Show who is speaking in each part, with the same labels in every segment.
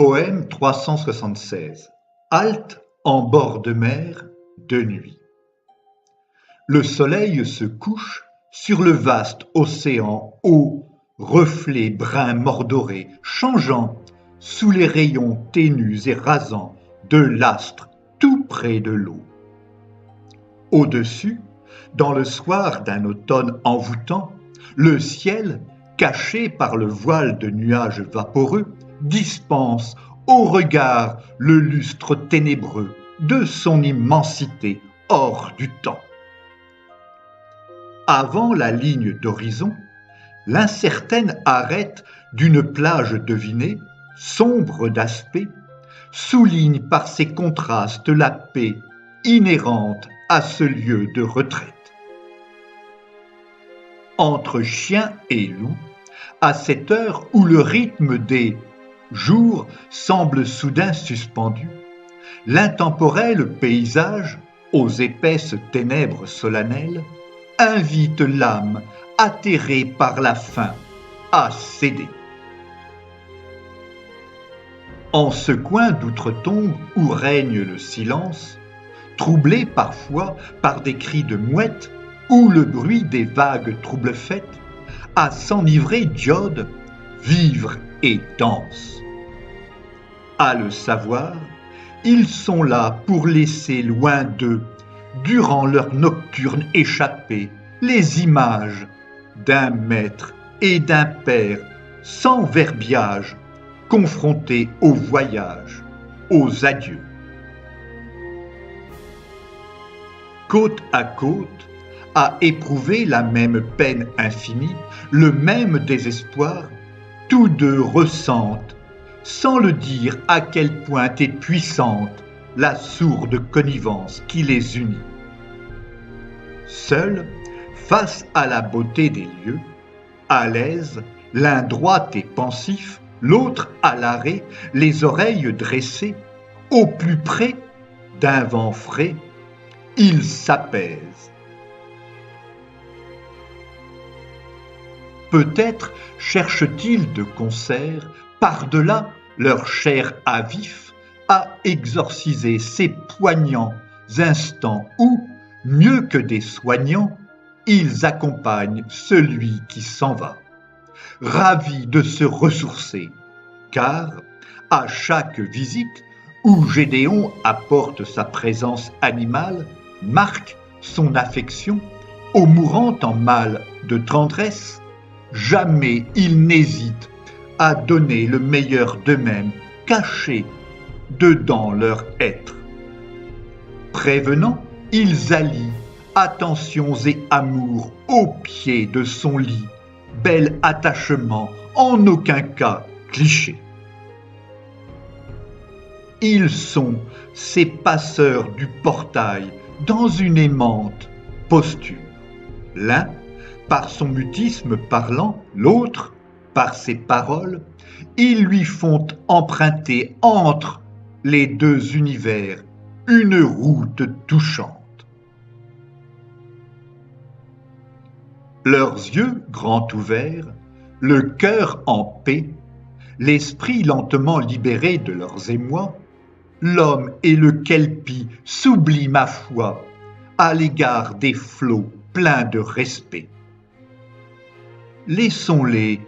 Speaker 1: Poème 376. Halte en bord de mer de nuit. Le soleil se couche sur le vaste océan aux reflets bruns mordorés, changeant sous les rayons ténus et rasants de l'astre tout près de l'eau. Au-dessus, dans le soir d'un automne envoûtant, le ciel, caché par le voile de nuages vaporeux, dispense au regard le lustre ténébreux de son immensité hors du temps. Avant la ligne d'horizon, l'incertaine arête d'une plage devinée, sombre d'aspect, souligne par ses contrastes la paix inhérente à ce lieu de retraite. Entre chien et loup, à cette heure où le rythme des jours semble soudain suspendu, l'intemporel paysage, aux épaisses ténèbres solennelles, invite l'âme atterrée par la faim à céder. En ce coin d'outre-tombe où règne le silence, troublé parfois par des cris de mouettes ou le bruit des vagues trouble-faites, à s'enivrer d'iode, vivre et danse. À le savoir, ils sont là pour laisser loin d'eux, durant leur nocturne échappée, les images d'un maître et d'un père sans verbiage, confrontés au voyage, aux adieux. Côte à côte, à éprouver la même peine infinie, le même désespoir, tous deux ressentent, sans le dire à quel point est puissante la sourde connivence qui les unit. Seuls, face à la beauté des lieux, à l'aise, l'un droit et pensif, l'autre à l'arrêt, les oreilles dressées, au plus près d'un vent frais, ils s'apaisent. Peut-être cherchent-ils de concert, par-delà leur chair à vif, à exorciser ces poignants instants où, mieux que des soignants, ils accompagnent celui qui s'en va, ravis de se ressourcer, car, à chaque visite où Gédéon apporte sa présence animale, marque son affection, au mourant en mal de tendresse, jamais ils n'hésitent à donner le meilleur d'eux-mêmes, caché dedans leur être. Prévenant, ils allient attentions et amour au pied de son lit, bel attachement, en aucun cas cliché. Ils sont ces passeurs du portail dans une aimante posture. L'un, par son mutisme parlant, l'autre, par ses paroles, ils lui font emprunter entre les deux univers une route touchante. Leurs yeux grands ouverts, le cœur en paix, l'esprit lentement libéré de leurs émois, l'homme et le kelpie s'oublient ma foi à l'égard des flots pleins de respect. Laissons-les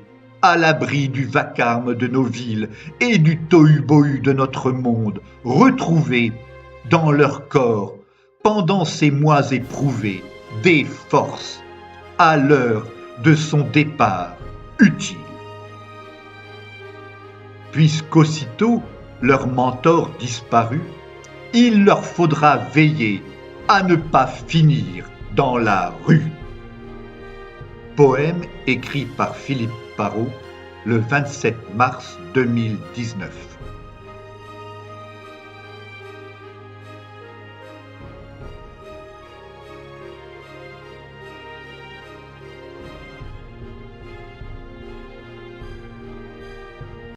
Speaker 1: à l'abri du vacarme de nos villes et du tohu-bohu de notre monde, retrouvés dans leur corps, pendant ces mois éprouvés, des forces à l'heure de son départ utile. Puisqu'aussitôt leur mentor disparut, il leur faudra veiller à ne pas finir dans la rue. Poème écrit par Philippe Parrot le 27 mars 2019.